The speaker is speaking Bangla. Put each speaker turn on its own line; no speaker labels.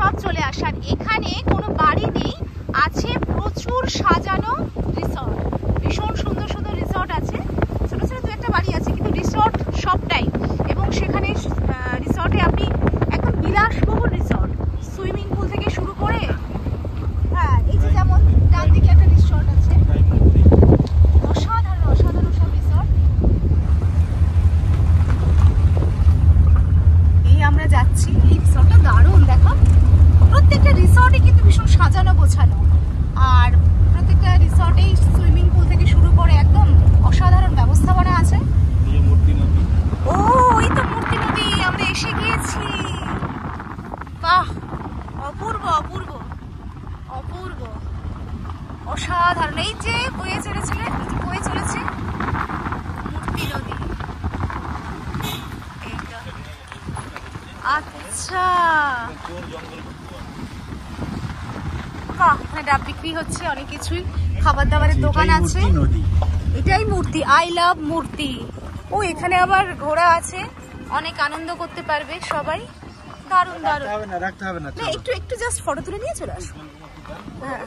সব চলে আসার। এখানে কোনো বাড়ি নেই, আছে প্রচুর সাজানো রিসর্ট, ভীষণ সুন্দর সুন্দর রিসর্ট আছে, ছোট ছোট দু একটা বাড়ি আছে, কিন্তু রিসর্ট সবটাই। এবং সেখানে রিসর্টে আপনি একদম বিলাসবহুল রিসর্ট, সুইমিং পুল থেকে শুরু করে, হ্যাঁ এই যে যেমন ডান দিকে একটা রিসর্ট আছে, অসাধারণ অসাধারণ সব রিসর্ট। এই আমরা যাচ্ছি, এই রিসর্টটা দারুণ, দেখো প্রত্যেকটা রিসর্টই কিন্তু ভীষণ সাজানো গোছানো, আর প্রত্যেকটা রিসর্টেই সুইমিং পুল থেকে শুরু করে একদম অসাধারণ ব্যবস্থাপনা আছে। ও ওই তো মূর্তি নদী, আমরা এসে গিয়েছি। বাহ, অপূর্ব অপূর্ব অপূর্ব, অসাধারণ। এই যে বয়ে চলেছে মূর্তি নদী। এইটা আচ্ছা, বাহ, এখানে ডাব বিক্রি হচ্ছে, অনেক কিছুই, খাবার দাবারের দোকান আছে। এটাই মূর্তি, আই লাভ মূর্তি। ও এখানে আবার ঘোড়া আছে, অনেক আনন্দ করতে পারবে সবাই। দারুণ দারুণ,
রাখতে হবে না,
একটু জাস্ট ফটো তুলে নিয়ে চলে আসো। হ্যাঁ